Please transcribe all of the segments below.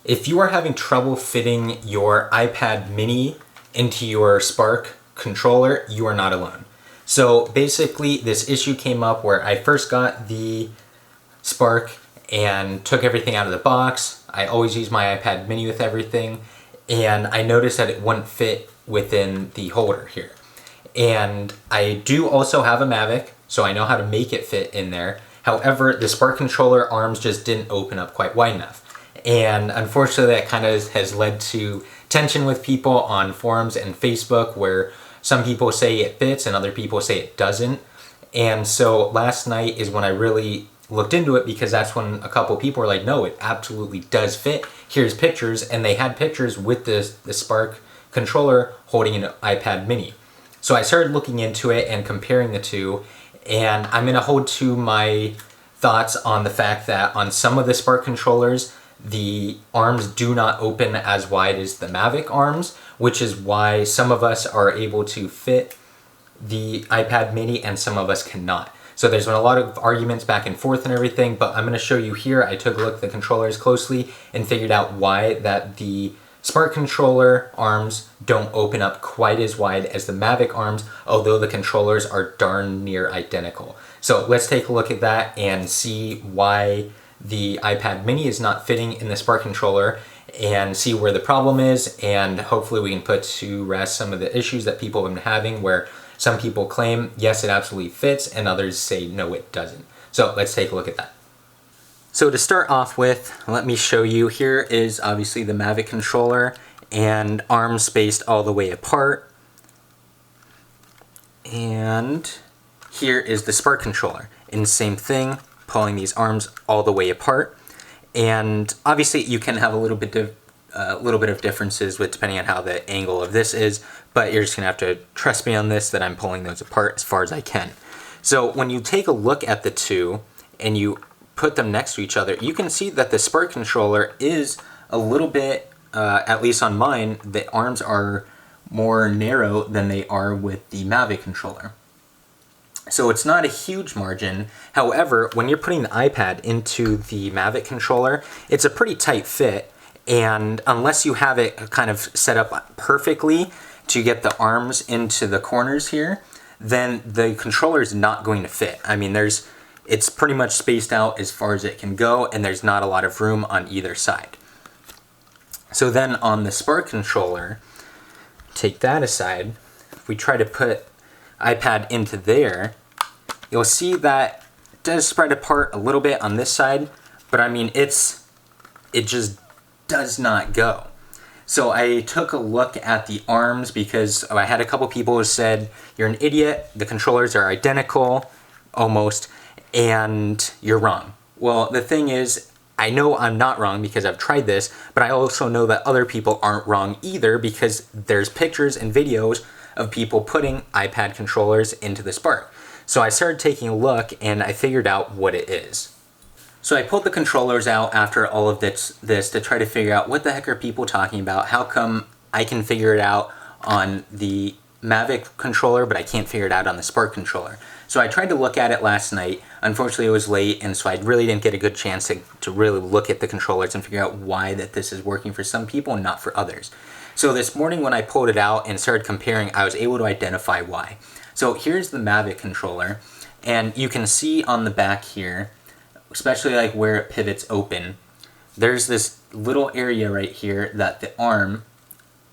If you are having trouble fitting your iPad mini into your Spark controller, you are not alone. So basically this issue came up where I first got the Spark and took everything out of the box. I always use my iPad mini with everything, and I noticed that it wouldn't fit within the holder here. And I do also have a Mavic, so I know how to make it fit in there. However, the Spark controller arms just didn't open up quite wide enough. And unfortunately, that kind of has led to tension with people on forums and Facebook, where some people say it fits and other people say it doesn't. And so last night is when I really looked into it, because that's when a couple people were like, no, it absolutely does fit. Here's pictures. And they had pictures with the Spark controller holding an iPad mini. So I started looking into it and comparing the two. And I'm going to hold to my thoughts on the fact that on some of the Spark controllers, the arms do not open as wide as the Mavic arms, which is why some of us are able to fit the iPad mini and some of us cannot. So there's been a lot of arguments back and forth and everything, but I'm going to show you here. I took a look at the controllers closely and figured out why that the Spark controller arms don't open up quite as wide as the Mavic arms, although the controllers are darn near identical. So let's take a look at that and see why the iPad mini is not fitting in the Spark controller, and see where the problem is, and hopefully we can put to rest some of the issues that people have been having, where some people claim yes, it absolutely fits, and others say no, it doesn't. So let's take a look at that. So to start off with, let me show you. Here is obviously the Mavic controller, and arms spaced all the way apart. And here is the Spark controller, and same thing, pulling these arms all the way apart. And obviously you can have a little bit of differences with depending on how the angle of this is, but you're just gonna have to trust me on this, that I'm pulling those apart as far as I can. So when you take a look at the two and you put them next to each other, you can see that the Spark controller is a little bit, at least on mine, the arms are more narrow than they are with the Mavic controller. So it's not a huge margin. However, when you're putting the iPad into the Mavic controller, it's a pretty tight fit. And unless you have it kind of set up perfectly to get the arms into the corners here, then the controller is not going to fit. I mean, it's pretty much spaced out as far as it can go, and there's not a lot of room on either side. So then on the Spark controller, take that aside, if we try to put iPad into there, you'll see that it does spread apart a little bit on this side, but I mean, it just does not go. So I took a look at the arms, because I had a couple people who said, you're an idiot, the controllers are identical, almost, and you're wrong. Well, the thing is, I know I'm not wrong because I've tried this, but I also know that other people aren't wrong either, because there's pictures and videos of people putting iPad controllers into the Spark. So I started taking a look and I figured out what it is. So I pulled the controllers out after all of this to try to figure out what the heck are people talking about? How come I can figure it out on the Mavic controller, but I can't figure it out on the Spark controller? So I tried to look at it last night. Unfortunately, it was late, and so I really didn't get a good chance to really look at the controllers and figure out why that this is working for some people and not for others. So this morning when I pulled it out and started comparing, I was able to identify why. So here's the Mavic controller, and you can see on the back here, especially like where it pivots open, there's this little area right here that the arm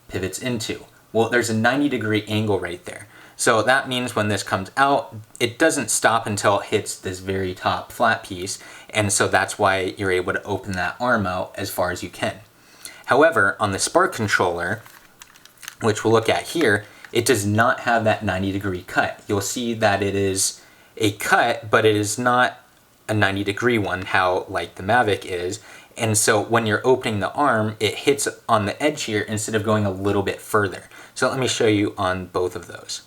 pivots into. Well, there's a 90-degree angle right there. So that means when this comes out, it doesn't stop until it hits this very top flat piece, and so that's why you're able to open that arm out as far as you can. However, on the Spark controller, which we'll look at here, it does not have that 90-degree cut. You'll see that it is a cut, but it is not a 90-degree one, how like the Mavic is. And so when you're opening the arm, it hits on the edge here instead of going a little bit further. So let me show you on both of those.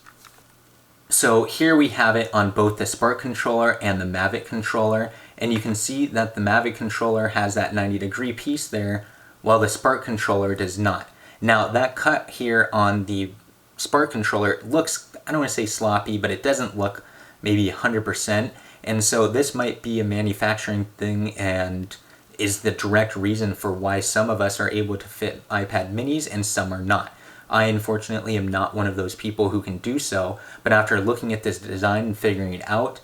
So here we have it on both the Spark controller and the Mavic controller, and you can see that the Mavic controller has that 90-degree piece there, while the Spark controller does not. Now that cut here on the Spark controller looks, I don't want to say sloppy, but it doesn't look maybe 100%, and so this might be a manufacturing thing, and is the direct reason for why some of us are able to fit iPad minis and some are not. I unfortunately am not one of those people who can do so, but after looking at this design and figuring it out,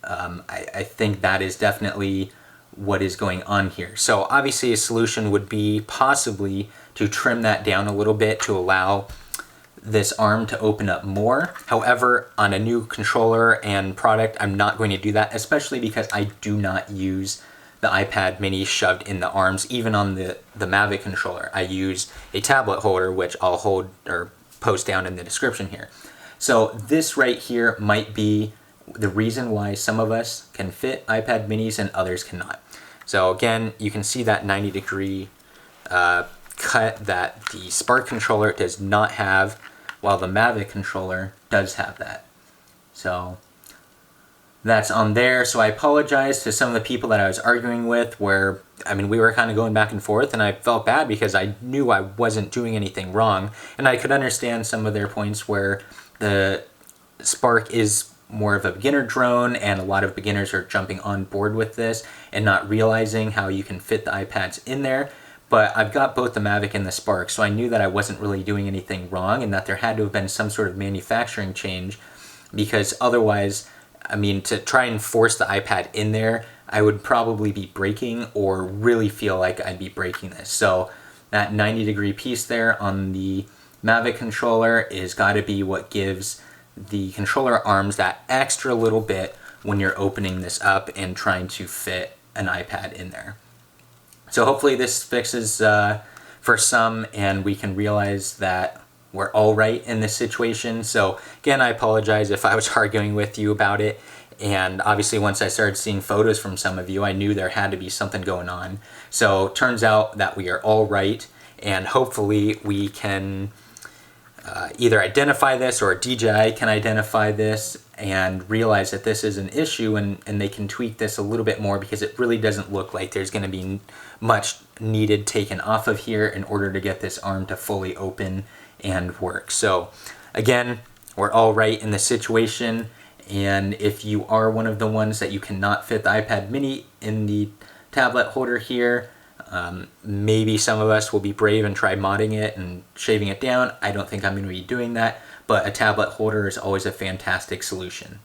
I think that is definitely what is going on here. So obviously a solution would be possibly to trim that down a little bit to allow this arm to open up more. However, on a new controller and product, I'm not going to do that, especially because I do not use the iPad mini shoved in the arms. Even on the Mavic controller, I use a tablet holder, which I'll hold or post down in the description here. So this right here might be the reason why some of us can fit iPad minis and others cannot. So again, you can see that 90-degree cut that the Spark controller does not have, while the Mavic controller does have that. So that's on there. So I apologize to some of the people that I was arguing with where, I mean, we were kind of going back and forth, and I felt bad because I knew I wasn't doing anything wrong, and I could understand some of their points where the Spark is more of a beginner drone and a lot of beginners are jumping on board with this and not realizing how you can fit the iPads in there. But I've got both the Mavic and the Spark, so I knew that I wasn't really doing anything wrong and that there had to have been some sort of manufacturing change, because otherwise, I mean, to try and force the iPad in there, I would probably be breaking or really feel like I'd be breaking this. So that 90-degree piece there on the Mavic controller is got to be what gives the controller arms that extra little bit when you're opening this up and trying to fit an iPad in there. So hopefully this fixes for some, and we can realize that we're all right in this situation. So again, I apologize if I was arguing with you about it. And obviously once I started seeing photos from some of you, I knew there had to be something going on. So it turns out that we are all right, and hopefully we can either identify this, or DJI can identify this and realize that this is an issue, and they can tweak this a little bit more, because it really doesn't look like there's going to be much needed taken off of here in order to get this arm to fully open and work. So again, we're all right in the situation, and if you are one of the ones that you cannot fit the iPad mini in the tablet holder here, maybe some of us will be brave and try modding it and shaving it down. I don't think I'm going to be doing that, but a tablet holder is always a fantastic solution.